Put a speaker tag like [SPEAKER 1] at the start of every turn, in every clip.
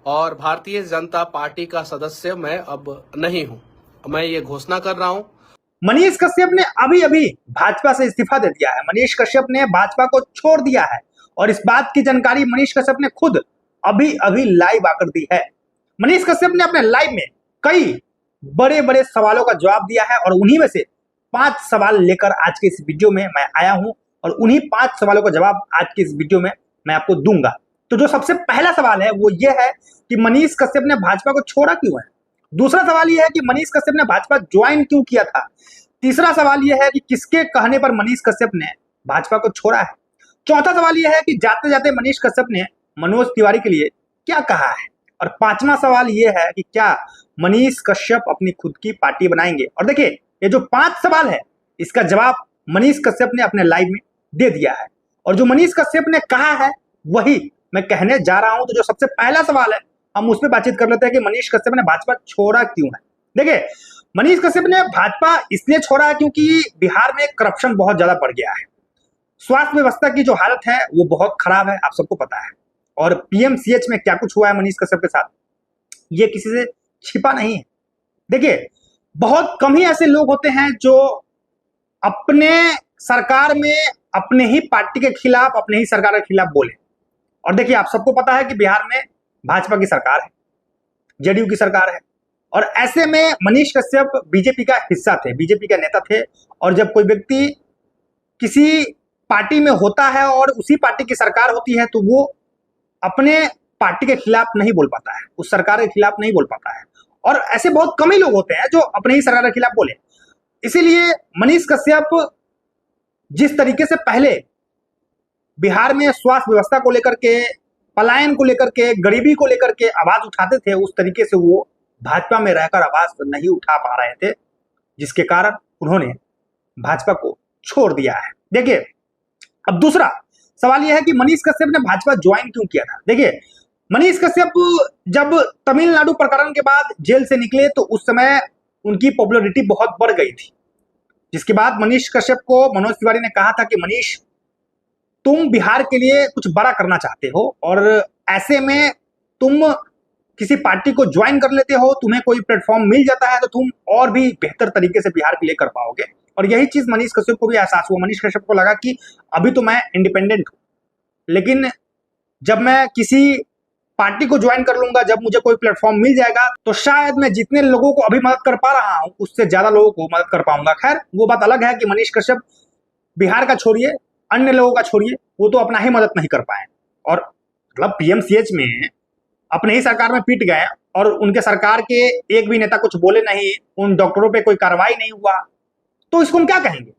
[SPEAKER 1] और भारतीय जनता पार्टी का सदस्य मैं अब नहीं हूं। मैं ये घोषणा कर रहा हूं।
[SPEAKER 2] मनीष कश्यप ने अभी अभी भाजपा से इस्तीफा दे दिया है। मनीष कश्यप ने भाजपा को छोड़ दिया है और इस बात की जानकारी मनीष कश्यप ने खुद अभी अभी लाइव आकर दी है। मनीष कश्यप ने अपने लाइव में कई बड़े बड़े सवालों का जवाब दिया है और उन्हीं में से 5 सवाल लेकर आज के इस वीडियो में मैं आया हूं और उन्हीं 5 सवालों का जवाब आज के इस वीडियो में मैं आपको दूंगा। तो जो सबसे पहला सवाल है वो ये है कि मनीष कश्यप ने भाजपा को छोड़ा क्यों है। दूसरा सवाल यह है कि मनीष कश्यप ने भाजपा ज्वाइन क्यों किया था। तीसरा सवाल यह है कि किसके कहने पर मनीष कश्यप ने भाजपा को छोड़ा है। चौथा सवाल यह है कि जाते जाते मनीष कश्यप ने मनोज तिवारी के लिए क्या कहा है। और 5वां सवाल यह है कि क्या मनीष कश्यप अपनी खुद की पार्टी बनाएंगे। और देखिए ये जो 5 सवाल है इसका जवाब मनीष कश्यप ने अपने लाइव में दे दिया है और जो मनीष कश्यप ने कहा है वही मैं कहने जा रहा हूं। तो जो सबसे पहला सवाल है हम उस पर बातचीत कर लेते हैं कि मनीष कश्यप ने भाजपा छोड़ा क्यों है। देखिए मनीष कश्यप ने भाजपा इसलिए छोड़ा है क्योंकि बिहार में करप्शन बहुत ज्यादा बढ़ गया है। स्वास्थ्य व्यवस्था की जो हालत है वो बहुत खराब है, आप सबको पता है। और पीएमसीएच में क्या कुछ हुआ है मनीष कश्यप के साथ ये किसी से छिपा नहीं है। देखिए बहुत कम ही ऐसे लोग होते हैं जो अपने सरकार में अपने ही पार्टी के खिलाफ अपने ही सरकार के खिलाफ बोले। और देखिए आप सबको पता है कि बिहार में भाजपा की सरकार है, जेडीयू की सरकार है और ऐसे में मनीष कश्यप बीजेपी का हिस्सा थे, बीजेपी के नेता थे। और जब कोई व्यक्ति किसी पार्टी में होता है और उसी पार्टी की सरकार होती है तो वो अपने पार्टी के खिलाफ नहीं बोल पाता है, उस सरकार के खिलाफ नहीं बोल पाता है। और ऐसे बहुत कम ही लोग होते हैं जो अपने ही सरकार के खिलाफ बोले। इसीलिए मनीष कश्यप जिस तरीके से पहले बिहार में स्वास्थ्य व्यवस्था को लेकर के, पलायन को लेकर के, गरीबी को लेकर के आवाज उठाते थे उस तरीके से वो भाजपा में रहकर आवाज नहीं उठा पा रहे थे, जिसके कारण उन्होंने भाजपा को छोड़ दिया है। देखिए अब दूसरा सवाल यह है कि मनीष कश्यप ने भाजपा ज्वाइन क्यों किया था। देखिए मनीष कश्यप जब तमिलनाडु प्रकरण के बाद जेल से निकले तो उस समय उनकी पॉपुलैरिटी बहुत बढ़ गई थी, जिसके बाद मनीष कश्यप को मनोज तिवारी ने कहा था कि मनीष तुम बिहार के लिए कुछ बड़ा करना चाहते हो और ऐसे में तुम किसी पार्टी को ज्वाइन कर लेते हो, तुम्हें कोई प्लेटफॉर्म मिल जाता है तो तुम और भी बेहतर तरीके से बिहार के लिए कर पाओगे। और यही चीज मनीष कश्यप को भी एहसास हुआ। मनीष कश्यप को लगा कि अभी तो मैं इंडिपेंडेंट हूं, लेकिन जब मैं किसी पार्टी को ज्वाइन कर लूंगा, जब मुझे कोई प्लेटफॉर्म मिल जाएगा तो शायद मैं जितने लोगों को अभी मदद कर पा रहा हूं उससे ज्यादा लोगों को मदद कर पाऊंगा। खैर वो बात अलग है कि मनीष कश्यप बिहार का छोड़िए, अन्य लोगों का छोड़िए, वो तो अपना ही मदद नहीं कर पाए और मतलब पीएमसीएच में अपने ही सरकार में पीट गए और उनके सरकार के एक भी नेता कुछ बोले नहीं, उन डॉक्टरों पे कोई कार्रवाई नहीं हुआ, तो इसको हम क्या कहेंगे।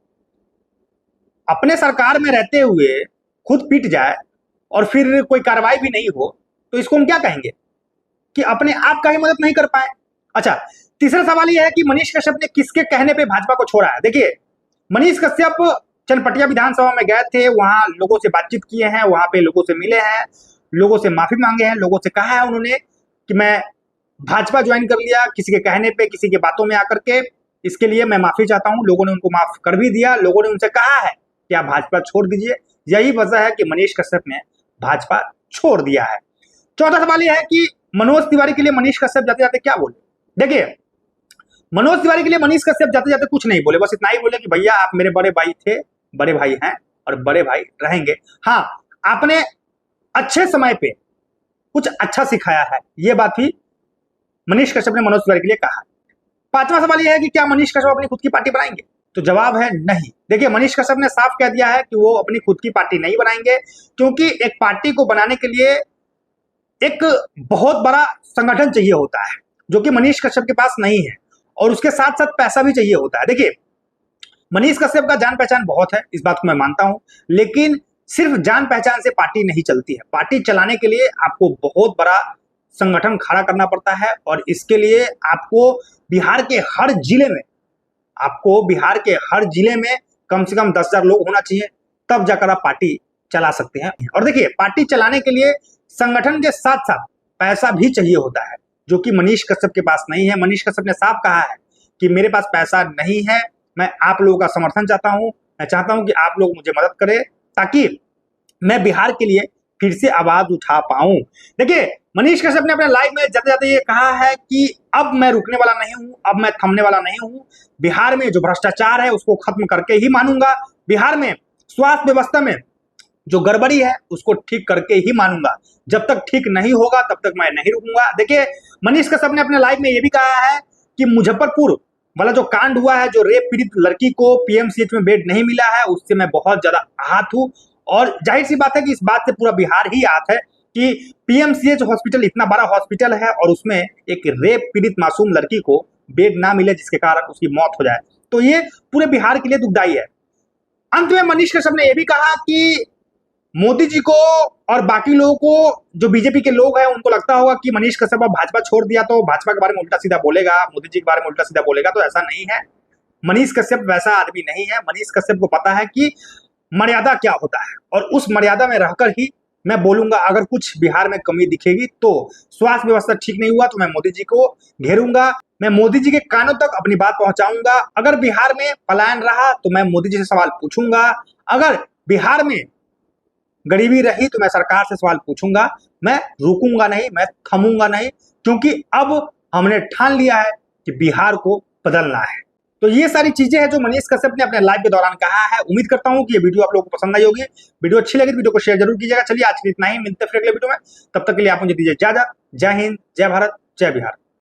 [SPEAKER 2] अपने सरकार में रहते हुए खुद पीट जाए और फिर कोई कार्रवाई भी नहीं हो तो इसको हम क्या कहेंगे कि अपने आप का ही मदद नहीं कर पाए। अच्छा तीसरा सवाल यह है कि मनीष कश्यप ने किसके कहने पे भाजपा को छोड़ा है। देखिए मनीष कश्यप चनपटिया विधानसभा में गए थे, वहां लोगों से बातचीत किए हैं, वहां पे लोगों से मिले हैं, लोगों से माफी मांगे हैं, लोगों से कहा है उन्होंने कि मैं भाजपा ज्वाइन कर लिया किसी के कहने पे, किसी के बातों में आकर के, इसके लिए मैं माफी चाहता हूं। लोगों ने उनको माफ कर भी दिया, लोगों ने उनसे कहा है कि आप भाजपा छोड़ दीजिए। यही वजह है कि मनीष कश्यप ने भाजपा छोड़ दिया है। चौथा सवाल यह है कि मनोज तिवारी के लिए मनीष कश्यप जाते जाते क्या बोले। देखिए मनोज तिवारी के लिए मनीष कश्यप जाते जाते कुछ नहीं बोले, बस इतना ही बोले कि भैया आप मेरे बड़े भाई थे, बड़े भाई हैं और बड़े भाई रहेंगे। हाँ आपने अच्छे समय पे कुछ अच्छा सिखाया है, ये बात भी मनीष कश्यप ने मनोज तिवारी के लिए कहा। 5वां सवाल यह है कि क्या मनीष कश्यप अपनी खुद की पार्टी बनाएंगे, तो जवाब है नहीं। देखिए मनीष कश्यप ने साफ कह दिया है कि वो अपनी खुद की पार्टी नहीं बनाएंगे, क्योंकि एक पार्टी को बनाने के लिए एक बहुत बड़ा संगठन चाहिए होता है जो कि मनीष कश्यप के पास नहीं है और उसके साथ साथ पैसा भी चाहिए होता है। देखिए मनीष कश्यप का जान पहचान बहुत है, इस बात को मैं मानता हूं, लेकिन सिर्फ जान पहचान से पार्टी नहीं चलती है। पार्टी चलाने के लिए आपको बहुत बड़ा संगठन खड़ा करना पड़ता है और इसके लिए आपको बिहार के हर जिले में कम से कम 10,000 लोग होना चाहिए, तब जाकर आप पार्टी चला सकते हैं। और देखिए पार्टी चलाने के लिए संगठन के साथ साथ पैसा भी चाहिए होता है, जो कि मनीष कश्यप के पास नहीं है। मनीष कश्यप ने साफ कहा है कि मेरे पास पैसा नहीं है, मैं आप लोगों का समर्थन चाहता हूं, मैं चाहता हूं कि आप लोग मुझे मदद करें ताकि मैं बिहार के लिए फिर से आवाज उठा पाऊं। देखिए, मनीष कश्यप ने अपने लाइव में जाते जाते ये कहा है कि अब मैं रुकने वाला नहीं हूं, अब मैं थमने वाला नहीं हूं। बिहार में जो भ्रष्टाचार है उसको खत्म करके ही मानूंगा। बिहार में स्वास्थ्य व्यवस्था में जो गड़बड़ी है उसको ठीक करके ही मानूंगा। जब तक ठीक नहीं होगा तब तक मैं नहीं रुकूंगा। देखिए, मनीष कश्यप ने अपने लाइव में ये भी कहा है कि मुजफ्फरपुर वाला जो कांड हुआ है, जो रेप पीड़ित लड़की को पीएमसीएच में बेड नहीं मिला है, उससे मैं बहुत ज्यादा आहत हूं। और जाहिर सी बात है कि इस बात से पूरा बिहार ही आहत है कि पीएमसीएच हॉस्पिटल इतना बड़ा हॉस्पिटल है और उसमें एक रेप पीड़ित मासूम लड़की को बेड ना मिले जिसके कारण उसकी मौत हो जाए, तो ये पूरे बिहार के लिए दुखदायी है। अंत में मनीष कश्यप ने यह भी कहा कि मोदी जी को और बाकी लोगों को, जो बीजेपी के लोग हैं, उनको लगता होगा कि मनीष कश्यप अब भाजपा छोड़ दिया तो भाजपा के बारे में उल्टा सीधा बोलेगा, मोदी जी के बारे में उल्टा सीधा बोलेगा, तो ऐसा नहीं है। मनीष कश्यप वैसा आदमी नहीं है। मनीष कश्यप को पता है कि मर्यादा क्या होता है और उस मर्यादा में रहकर ही मैं बोलूंगा। अगर कुछ बिहार में कमी दिखेगी तो स्वास्थ्य व्यवस्था ठीक नहीं हुआ तो मैं मोदी जी को घेरूंगा, मैं मोदी जी के कानों तक अपनी बात पहुंचाऊंगा। अगर बिहार में पलायन रहा तो मैं मोदी जी से सवाल पूछूंगा। अगर बिहार में गरीबी रही तो मैं सरकार से सवाल पूछूंगा। मैं रुकूंगा नहीं, मैं थमूंगा नहीं, क्योंकि अब हमने ठान लिया है कि बिहार को बदलना है। तो ये सारी चीजें हैं जो मनीष कश्यप ने अपने लाइव के दौरान कहा है। उम्मीद करता हूं कि ये वीडियो आप लोगों को पसंद आई होगी। वीडियो अच्छी लगी तो वीडियो को शेयर जरूर कीजिएगा। चलिए, आज के लिए इतना ही, मिलते हैं फिर अगले वीडियो में। तब तक के लिए आप मुझे दीजिए इजाजत। जय हिंद, जय भारत, जय बिहार।